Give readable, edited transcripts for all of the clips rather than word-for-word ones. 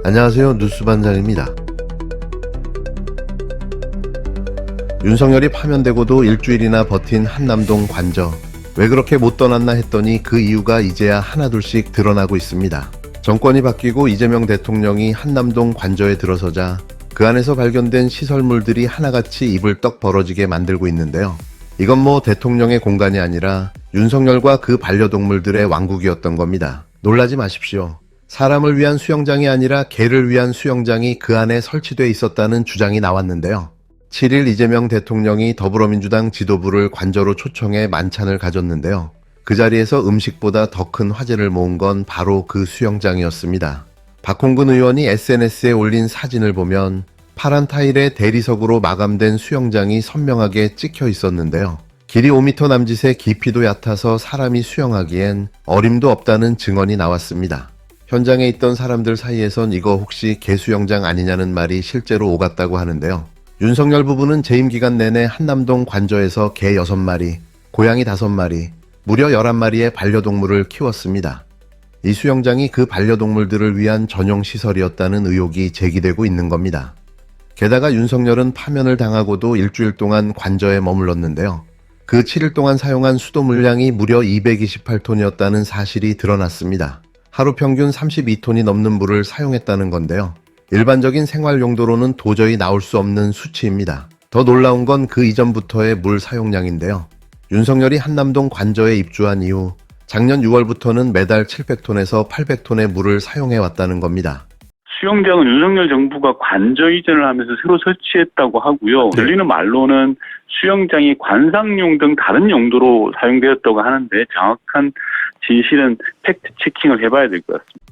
안녕하세요. 뉴스반장입니다. 윤석열이 파면되고도 일주일이나 버틴 한남동 관저. 왜 그렇게 못 떠났나 했더니 그 이유가 이제야 하나둘씩 드러나고 있습니다. 정권이 바뀌고 이재명 대통령이 한남동 관저에 들어서자 그 안에서 발견된 시설물들이 하나같이 입을 떡 벌어지게 만들고 있는데요. 이건 뭐 대통령의 공간이 아니라 윤석열과 그 반려동물들의 왕국이었던 겁니다. 놀라지 마십시오. 사람을 위한 수영장이 아니라 개를 위한 수영장이 그 안에 설치돼 있었다는 주장이 나왔는데요. 7일 이재명 대통령이 더불어민주당 지도부를 관저로 초청해 만찬을 가졌는데요. 그 자리에서 음식보다 더 큰 화제를 모은 건 바로 그 수영장이었습니다. 박홍근 의원이 SNS에 올린 사진을 보면 파란 타일의 대리석으로 마감된 수영장이 선명하게 찍혀 있었는데요. 길이 5m 남짓의 깊이도 얕아서 사람이 수영하기엔 어림도 없다는 증언이 나왔습니다. 현장에 있던 사람들 사이에선 이거 혹시 개수영장 아니냐는 말이 실제로 오갔다고 하는데요. 윤석열 부부는 재임 기간 내내 한남동 관저에서 개 6마리, 고양이 5마리, 무려 11마리의 반려동물을 키웠습니다. 이 수영장이 그 반려동물들을 위한 전용 시설이었다는 의혹이 제기되고 있는 겁니다. 게다가 윤석열은 파면을 당하고도 일주일 동안 관저에 머물렀는데요. 그 7일 동안 사용한 수도 물량이 무려 228톤이었다는 사실이 드러났습니다. 하루 평균 32톤이 넘는 물을 사용했다는 건데요. 일반적인 생활 용도로는 도저히 나올 수 없는 수치입니다. 더 놀라운 건 그 이전부터의 물 사용량인데요. 윤석열이 한남동 관저에 입주한 이후 작년 6월부터는 매달 700톤에서 800톤의 물을 사용해왔다는 겁니다. 수영장은 윤석열 정부가 관저 이전을 하면서 새로 설치했다고 하고요. 들리는 말로는 수영장이 관상용 등 다른 용도로 사용되었다고 하는데 정확한 진실은 팩트 체킹을 해봐야 될 것 같습니다.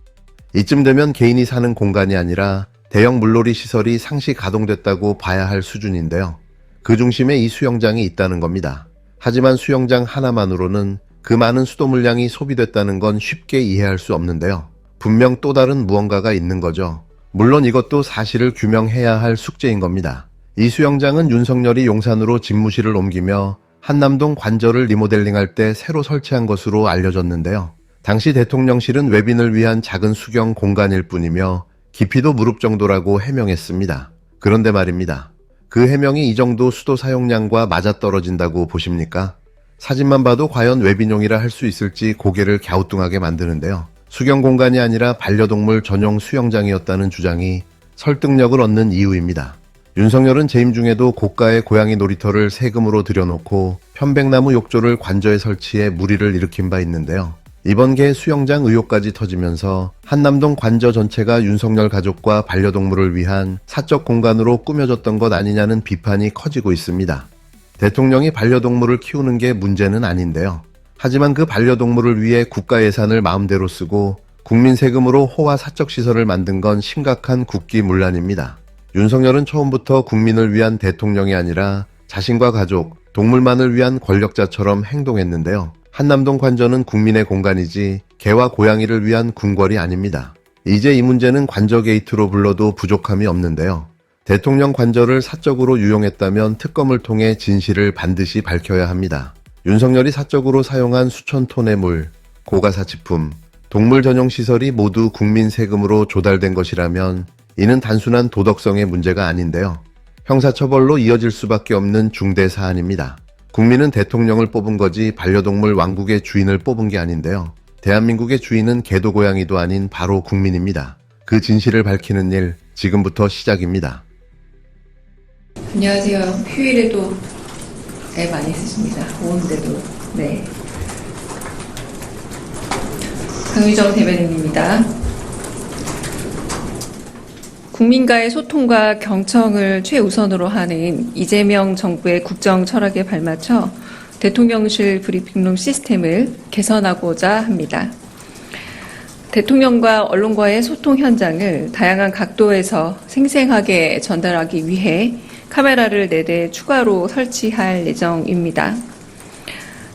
이쯤 되면 개인이 사는 공간이 아니라 대형 물놀이 시설이 상시 가동됐다고 봐야 할 수준인데요. 그 중심에 이 수영장이 있다는 겁니다. 하지만 수영장 하나만으로는 그 많은 수도 물량이 소비됐다는 건 쉽게 이해할 수 없는데요. 분명 또 다른 무언가가 있는 거죠. 물론 이것도 사실을 규명해야 할 숙제인 겁니다. 이 수영장은 윤석열이 용산으로 집무실을 옮기며 한남동 관저를 리모델링할 때 새로 설치한 것으로 알려졌는데요. 당시 대통령실은 외빈을 위한 작은 수경 공간일 뿐이며 깊이도 무릎 정도라고 해명했습니다. 그런데 말입니다. 그 해명이 이 정도 수도 사용량과 맞아떨어진다고 보십니까? 사진만 봐도 과연 외빈용이라 할 수 있을지 고개를 갸우뚱하게 만드는데요. 수경 공간이 아니라 반려동물 전용 수영장이었다는 주장이 설득력을 얻는 이유입니다. 윤석열은 재임 중에도 고가의 고양이 놀이터를 세금으로 들여놓고 편백나무 욕조를 관저에 설치해 물의를 일으킨 바 있는데요. 이번 개 수영장 의혹까지 터지면서 한남동 관저 전체가 윤석열 가족과 반려동물을 위한 사적 공간으로 꾸며졌던 것 아니냐는 비판이 커지고 있습니다. 대통령이 반려동물을 키우는 게 문제는 아닌데요. 하지만 그 반려동물을 위해 국가 예산을 마음대로 쓰고 국민 세금으로 호화 사적 시설을 만든 건 심각한 국기문란입니다. 윤석열은 처음부터 국민을 위한 대통령이 아니라 자신과 가족, 동물만을 위한 권력자처럼 행동했는데요. 한남동 관저는 국민의 공간이지 개와 고양이를 위한 궁궐이 아닙니다. 이제 이 문제는 관저 게이트로 불러도 부족함이 없는데요. 대통령 관저를 사적으로 유용했다면 특검을 통해 진실을 반드시 밝혀야 합니다. 윤석열이 사적으로 사용한 수천 톤의 물, 고가사치품, 동물 전용 시설이 모두 국민 세금으로 조달된 것이라면 이는 단순한 도덕성의 문제가 아닌데요. 형사처벌로 이어질 수밖에 없는 중대 사안입니다. 국민은 대통령을 뽑은 거지 반려동물 왕국의 주인을 뽑은 게 아닌데요. 대한민국의 주인은 개도 고양이도 아닌 바로 국민입니다. 그 진실을 밝히는 일 지금부터 시작입니다. 안녕하세요. 휴일에도 애 많이 쓰십니다. 오는데도. 네. 강유정 대변인입니다. 국민과의 소통과 경청을 최우선으로 하는 이재명 정부의 국정 철학에 발맞춰 대통령실 브리핑룸 시스템을 개선하고자 합니다. 대통령과 언론과의 소통 현장을 다양한 각도에서 생생하게 전달하기 위해 카메라를 4대 추가로 설치할 예정입니다.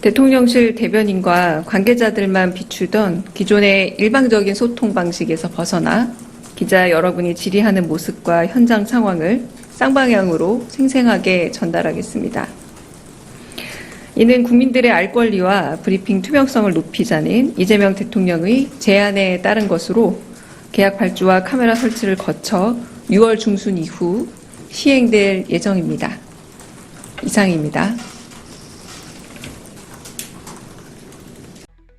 대통령실 대변인과 관계자들만 비추던 기존의 일방적인 소통 방식에서 벗어나 기자 여러분이 질의하는 모습과 현장 상황을 쌍방향으로 생생하게 전달하겠습니다. 이는 국민들의 알 권리와 브리핑 투명성을 높이자는 이재명 대통령의 제안에 따른 것으로 계약 발주와 카메라 설치를 거쳐 6월 중순 이후 시행될 예정입니다. 이상입니다.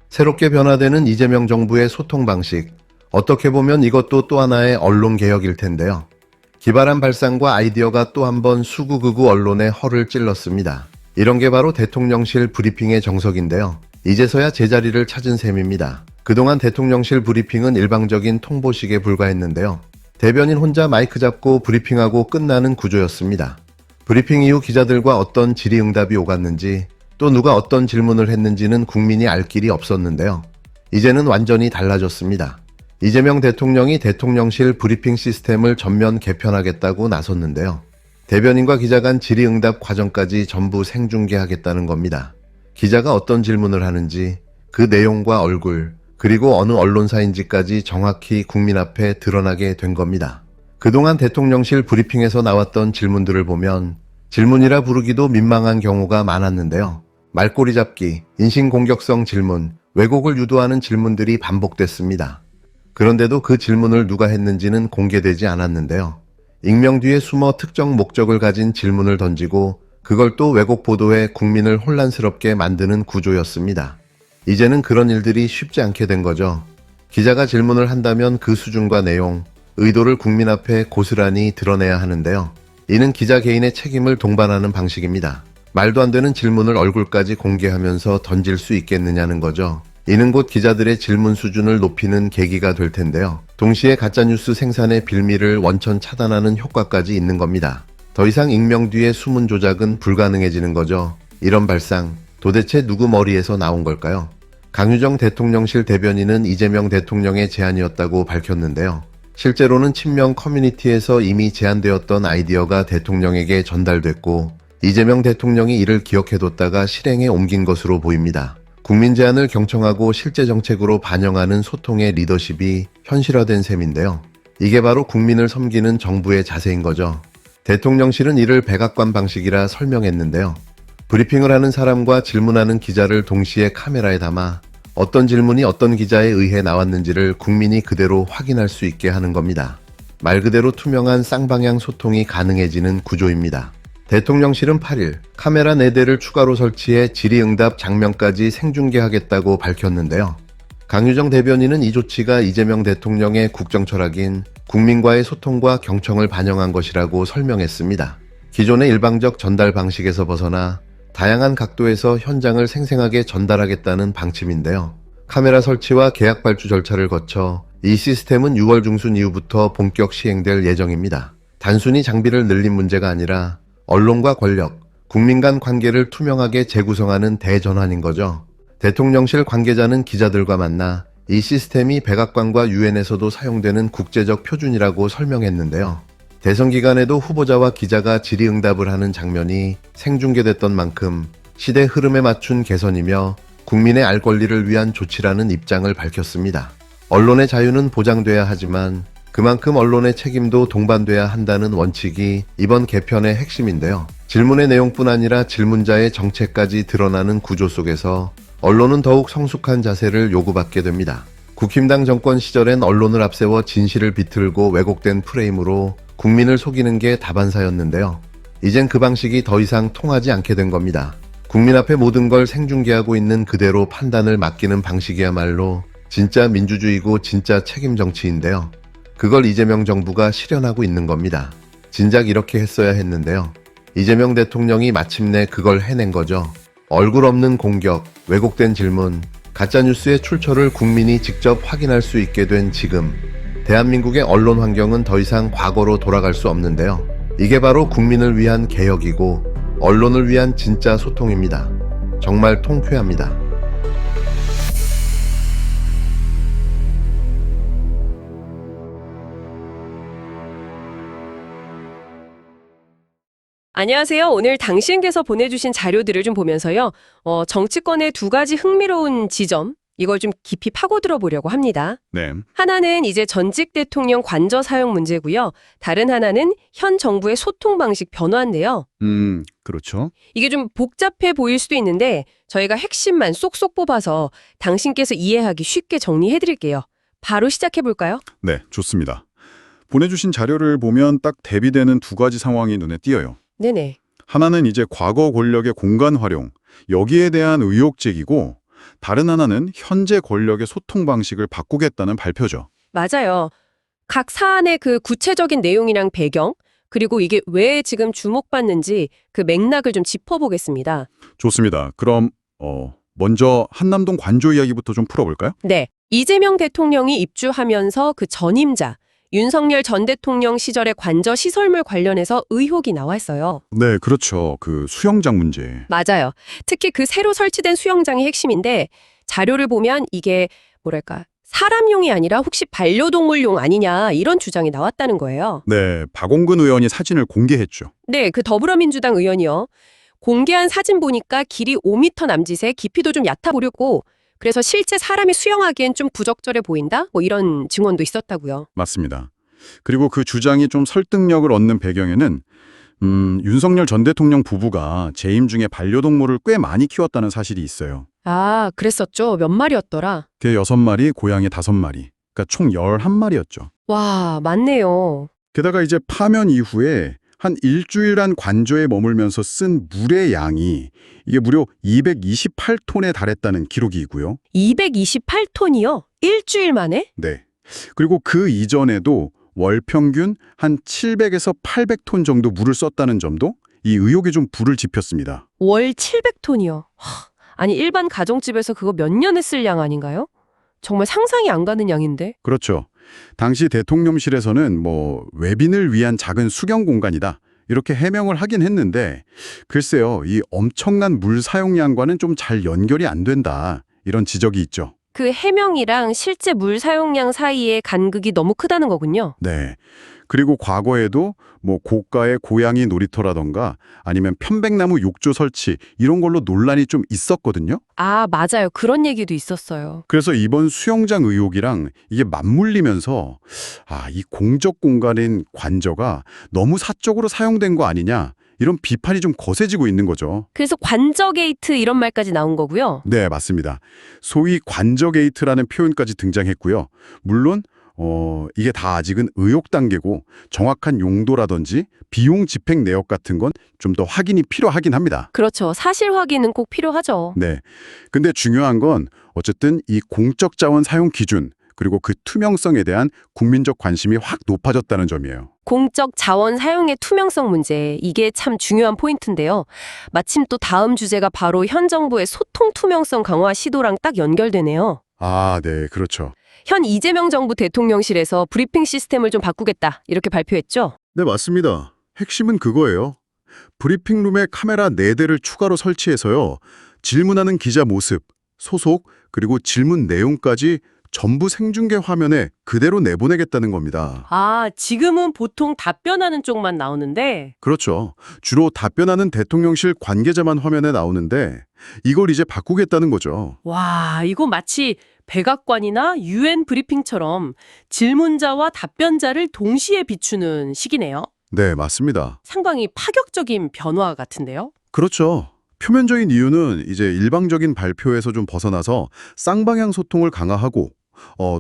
새롭게 변화되는 이재명 정부의 소통 방식. 어떻게 보면 이것도 또 하나의 언론 개혁일 텐데요. 기발한 발상과 아이디어가 또 한 번 수구극우 언론의 허를 찔렀습니다. 이런 게 바로 대통령실 브리핑의 정석인데요. 이제서야 제자리를 찾은 셈입니다. 그동안 대통령실 브리핑은 일방적인 통보식에 불과했는데요. 대변인 혼자 마이크 잡고 브리핑하고 끝나는 구조였습니다. 브리핑 이후 기자들과 어떤 질의응답이 오갔는지 또 누가 어떤 질문을 했는지는 국민이 알 길이 없었는데요. 이제는 완전히 달라졌습니다. 이재명 대통령이 대통령실 브리핑 시스템을 전면 개편하겠다고 나섰는데요. 대변인과 기자 간 질의응답 과정까지 전부 생중계하겠다는 겁니다. 기자가 어떤 질문을 하는지, 그 내용과 얼굴, 그리고 어느 언론사인지까지 정확히 국민 앞에 드러나게 된 겁니다. 그동안 대통령실 브리핑에서 나왔던 질문들을 보면 질문이라 부르기도 민망한 경우가 많았는데요. 말꼬리 잡기, 인신공격성 질문, 왜곡을 유도하는 질문들이 반복됐습니다. 그런데도 그 질문을 누가 했는지는 공개되지 않았는데요. 익명 뒤에 숨어 특정 목적을 가진 질문을 던지고 그걸 또 왜곡 보도해 국민을 혼란스럽게 만드는 구조였습니다. 이제는 그런 일들이 쉽지 않게 된 거죠. 기자가 질문을 한다면 그 수준과 내용, 의도를 국민 앞에 고스란히 드러내야 하는데요. 이는 기자 개인의 책임을 동반하는 방식입니다. 말도 안 되는 질문을 얼굴까지 공개하면서 던질 수 있겠느냐는 거죠. 이는 곧 기자들의 질문 수준을 높이는 계기가 될 텐데요. 동시에 가짜뉴스 생산의 빌미를 원천 차단하는 효과까지 있는 겁니다. 더 이상 익명 뒤에 숨은 조작은 불가능해지는 거죠. 이런 발상, 도대체 누구 머리에서 나온 걸까요? 강유정 대통령실 대변인은 이재명 대통령의 제안이었다고 밝혔는데요. 실제로는 친명 커뮤니티에서 이미 제안되었던 아이디어가 대통령에게 전달됐고 이재명 대통령이 이를 기억해뒀다가 실행에 옮긴 것으로 보입니다. 국민 제안을 경청하고 실제 정책으로 반영하는 소통의 리더십이 현실화된 셈인데요. 이게 바로 국민을 섬기는 정부의 자세인 거죠. 대통령실은 이를 백악관 방식이라 설명했는데요. 브리핑을 하는 사람과 질문하는 기자를 동시에 카메라에 담아 어떤 질문이 어떤 기자에 의해 나왔는지를 국민이 그대로 확인할 수 있게 하는 겁니다. 말 그대로 투명한 쌍방향 소통이 가능해지는 구조입니다. 대통령실은 8일 카메라 4대를 추가로 설치해 질의응답 장면까지 생중계하겠다고 밝혔는데요. 강유정 대변인은 이 조치가 이재명 대통령의 국정 철학인 국민과의 소통과 경청을 반영한 것이라고 설명했습니다. 기존의 일방적 전달 방식에서 벗어나 다양한 각도에서 현장을 생생하게 전달하겠다는 방침인데요. 카메라 설치와 계약 발주 절차를 거쳐 이 시스템은 6월 중순 이후부터 본격 시행될 예정입니다. 단순히 장비를 늘린 문제가 아니라 언론과 권력, 국민 간 관계를 투명하게 재구성하는 대전환인 거죠. 대통령실 관계자는 기자들과 만나 이 시스템이 백악관과 유엔에서도 사용되는 국제적 표준이라고 설명했는데요. 대선 기간에도 후보자와 기자가 질의응답을 하는 장면이 생중계됐던 만큼 시대 흐름에 맞춘 개선이며 국민의 알 권리를 위한 조치라는 입장을 밝혔습니다. 언론의 자유는 보장돼야 하지만 그만큼 언론의 책임도 동반돼야 한다는 원칙이 이번 개편의 핵심인데요. 질문의 내용뿐 아니라 질문자의 정체까지 드러나는 구조 속에서 언론은 더욱 성숙한 자세를 요구받게 됩니다. 국힘당 정권 시절엔 언론을 앞세워 진실을 비틀고 왜곡된 프레임으로 국민을 속이는 게 다반사였는데요. 이젠 그 방식이 더 이상 통하지 않게 된 겁니다. 국민 앞에 모든 걸 생중계하고 있는 그대로 판단을 맡기는 방식이야말로 진짜 민주주의고 진짜 책임 정치인데요. 그걸 이재명 정부가 실현하고 있는 겁니다. 진작 이렇게 했어야 했는데요. 이재명 대통령이 마침내 그걸 해낸 거죠. 얼굴 없는 공격, 왜곡된 질문, 가짜뉴스의 출처를 국민이 직접 확인할 수 있게 된 지금, 대한민국의 언론 환경은 더 이상 과거로 돌아갈 수 없는데요. 이게 바로 국민을 위한 개혁이고 언론을 위한 진짜 소통입니다. 정말 통쾌합니다. 안녕하세요. 오늘 당신께서 보내주신 자료들을 좀 보면서요. 정치권의 두 가지 흥미로운 지점, 이걸 좀 깊이 파고들어 보려고 합니다. 네. 하나는 이제 전직 대통령 관저 사용 문제고요. 다른 하나는 현 정부의 소통 방식 변화인데요. 그렇죠. 이게 좀 복잡해 보일 수도 있는데 저희가 핵심만 쏙쏙 뽑아서 당신께서 이해하기 쉽게 정리해 드릴게요. 바로 시작해 볼까요? 네, 좋습니다. 보내주신 자료를 보면 딱 대비되는 두 가지 상황이 눈에 띄어요. 네네. 하나는 이제 과거 권력의 공간 활용, 여기에 대한 의혹 제기고, 다른 하나는 현재 권력의 소통 방식을 바꾸겠다는 발표죠. 맞아요. 각 사안의 그 구체적인 내용이랑 배경, 그리고 이게 왜 지금 주목받는지 그 맥락을 좀 짚어보겠습니다. 좋습니다. 그럼 먼저 한남동 관저 이야기부터 좀 풀어볼까요? 네. 이재명 대통령이 입주하면서 그 전임자, 윤석열 전 대통령 시절의 관저 시설물 관련해서 의혹이 나왔어요. 네, 그렇죠. 그 수영장 문제. 맞아요. 특히 그 새로 설치된 수영장이 핵심인데 자료를 보면 이게 뭐랄까 사람용이 아니라 혹시 반려동물용 아니냐 이런 주장이 나왔다는 거예요. 네, 박홍근 의원이 사진을 공개했죠. 네, 그 더불어민주당 의원이요. 공개한 사진 보니까 길이 5m 남짓에 깊이도 좀 얕아 보였고 그래서 실제 사람이 수영하기엔 좀 부적절해 보인다? 뭐 이런 증언도 있었다고요. 맞습니다. 그리고 그 주장이 좀 설득력을 얻는 배경에는 윤석열 전 대통령 부부가 재임 중에 반려동물을 꽤 많이 키웠다는 사실이 있어요. 아, 그랬었죠. 몇 마리였더라. 개 6마리, 고양이 5마리. 그러니까 총 11마리였죠. 와, 맞네요. 게다가 이제 파면 이후에 한 일주일간 관저에 머물면서 쓴 물의 양이 이게 무려 228톤에 달했다는 기록이고요. 228톤이요? 일주일 만에? 네. 그리고 그 이전에도 월 평균 한 700에서 800톤 정도 물을 썼다는 점도 이 의혹에 좀 불을 지폈습니다. 월 700톤이요. 아니 일반 가정집에서 그거 몇 년에 쓸 양 아닌가요? 정말 상상이 안 가는 양인데. 그렇죠. 당시 대통령실에서는 외빈을 위한 작은 수경 공간이다. 이렇게 해명을 하긴 했는데 글쎄요. 이 엄청난 물 사용량과는 좀 잘 연결이 안 된다. 이런 지적이 있죠. 그 해명이랑 실제 물 사용량 사이의 간극이 너무 크다는 거군요. 네. 그리고 과거에도 고가의 고양이 놀이터라던가 아니면 편백나무 욕조 설치 이런 걸로 논란이 좀 있었거든요. 아, 맞아요. 그런 얘기도 있었어요. 그래서 이번 수영장 의혹이랑 이게 맞물리면서 이 공적 공간인 관저가 너무 사적으로 사용된 거 아니냐 이런 비판이 좀 거세지고 있는 거죠. 그래서 관저 게이트 이런 말까지 나온 거고요. 네, 맞습니다. 소위 관저 게이트라는 표현까지 등장했고요. 물론 이게 다 아직은 의혹 단계고 정확한 용도라든지 비용 집행 내역 같은 건 좀 더 확인이 필요하긴 합니다. 그렇죠. 사실 확인은 꼭 필요하죠. 네. 근데 중요한 건 어쨌든 이 공적 자원 사용 기준 그리고 그 투명성에 대한 국민적 관심이 확 높아졌다는 점이에요. 공적 자원 사용의 투명성 문제, 이게 참 중요한 포인트인데요. 마침 또 다음 주제가 바로 현 정부의 소통 투명성 강화 시도랑 딱 연결되네요. 아, 네, 그렇죠. 현 이재명 정부 대통령실에서 브리핑 시스템을 좀 바꾸겠다, 이렇게 발표했죠? 네, 맞습니다. 핵심은 그거예요. 브리핑룸에 카메라 4대를 추가로 설치해서요. 질문하는 기자 모습, 소속, 그리고 질문 내용까지 전부 생중계 화면에 그대로 내보내겠다는 겁니다. 아, 지금은 보통 답변하는 쪽만 나오는데. 그렇죠. 주로 답변하는 대통령실 관계자만 화면에 나오는데 이걸 이제 바꾸겠다는 거죠. 와, 이거 마치 백악관이나 UN 브리핑처럼 질문자와 답변자를 동시에 비추는 식이네요. 네, 맞습니다. 상당히 파격적인 변화 같은데요? 그렇죠. 표면적인 이유는 이제 일방적인 발표에서 좀 벗어나서 쌍방향 소통을 강화하고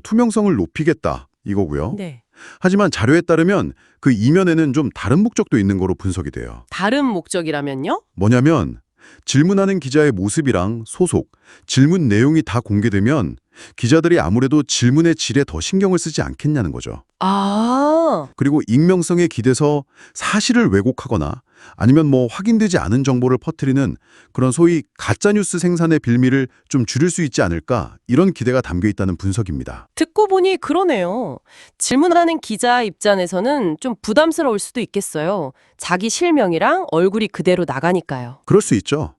투명성을 높이겠다 이거고요. 네. 하지만 자료에 따르면 그 이면에는 좀 다른 목적도 있는 거로 분석이 돼요. 다른 목적이라면요? 뭐냐면 질문하는 기자의 모습이랑 소속, 질문 내용이 다 공개되면 기자들이 아무래도 질문의 질에 더 신경을 쓰지 않겠냐는 거죠. 아, 그리고 익명성에 기대서 사실을 왜곡하거나 아니면 확인되지 않은 정보를 퍼뜨리는 그런 소위 가짜뉴스 생산의 빌미를 좀 줄일 수 있지 않을까 이런 기대가 담겨 있다는 분석입니다. 듣고 보니 그러네요. 질문하는 기자 입장에서는 좀 부담스러울 수도 있겠어요. 자기 실명이랑 얼굴이 그대로 나가니까요. 그럴 수 있죠.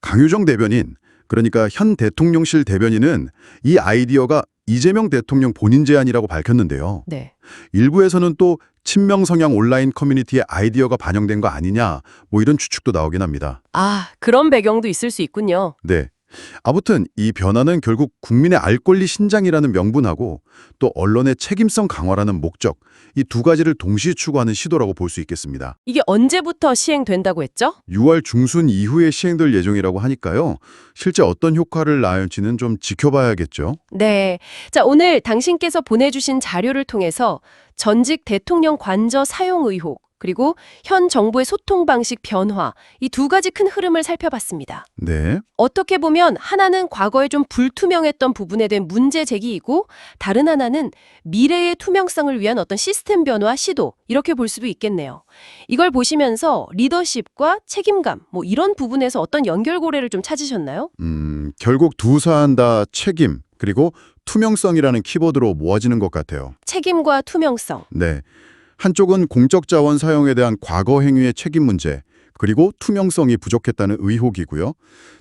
강효정 대변인, 그러니까 현 대통령실 대변인은 이 아이디어가 이재명 대통령 본인 제안이라고 밝혔는데요. 네. 일부에서는 또 친명 성향 온라인 커뮤니티의 아이디어가 반영된 거 아니냐 이런 추측도 나오긴 합니다. 아, 그런 배경도 있을 수 있군요. 네. 아무튼 이 변화는 결국 국민의 알 권리 신장이라는 명분하고 또 언론의 책임성 강화라는 목적, 이 두 가지를 동시에 추구하는 시도라고 볼 수 있겠습니다. 이게 언제부터 시행된다고 했죠? 6월 중순 이후에 시행될 예정이라고 하니까요. 실제 어떤 효과를 낳을지는 좀 지켜봐야겠죠. 네. 자, 오늘 당신께서 보내주신 자료를 통해서 전직 대통령 관저 사용 의혹, 그리고 현 정부의 소통 방식 변화, 이 두 가지 큰 흐름을 살펴봤습니다. 네. 어떻게 보면 하나는 과거에 좀 불투명했던 부분에 대한 문제 제기이고 다른 하나는 미래의 투명성을 위한 어떤 시스템 변화 시도, 이렇게 볼 수도 있겠네요. 이걸 보시면서 리더십과 책임감, 뭐 이런 부분에서 어떤 연결고리를 좀 찾으셨나요? 결국 두 사안 다 책임, 그리고 투명성이라는 키워드로 모아지는 것 같아요. 책임과 투명성. 네. 한쪽은 공적 자원 사용에 대한 과거 행위의 책임 문제, 그리고 투명성이 부족했다는 의혹이고요.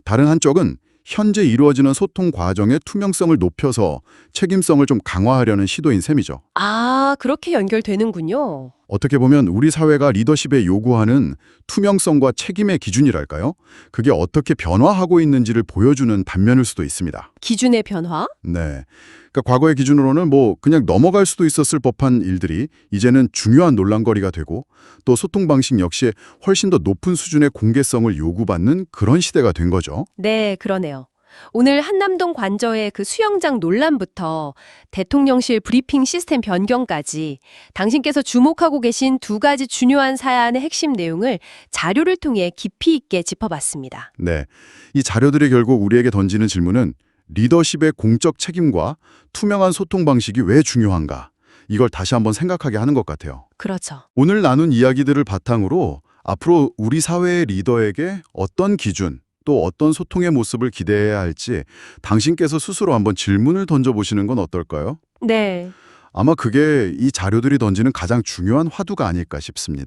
다른 한쪽은 현재 이루어지는 소통 과정의 투명성을 높여서 책임성을 좀 강화하려는 시도인 셈이죠. 아, 그렇게 연결되는군요. 어떻게 보면 우리 사회가 리더십에 요구하는 투명성과 책임의 기준이랄까요? 그게 어떻게 변화하고 있는지를 보여주는 단면일 수도 있습니다. 기준의 변화? 네. 그러니까 과거의 기준으로는 뭐 그냥 넘어갈 수도 있었을 법한 일들이 이제는 중요한 논란거리가 되고 또 소통 방식 역시 훨씬 더 높은 수준의 공개성을 요구받는 그런 시대가 된 거죠. 네, 그러네요. 오늘 한남동 관저의 그 수영장 논란부터 대통령실 브리핑 시스템 변경까지 당신께서 주목하고 계신 두 가지 중요한 사안의 핵심 내용을 자료를 통해 깊이 있게 짚어봤습니다. 네. 이 자료들이 결국 우리에게 던지는 질문은 리더십의 공적 책임과 투명한 소통 방식이 왜 중요한가? 이걸 다시 한번 생각하게 하는 것 같아요. 그렇죠. 오늘 나눈 이야기들을 바탕으로 앞으로 우리 사회의 리더에게 어떤 기준, 또 어떤 소통의 모습을 기대해야 할지 당신께서 스스로 한번 질문을 던져보시는 건 어떨까요? 네. 아마 그게 이 자료들이 던지는 가장 중요한 화두가 아닐까 싶습니다.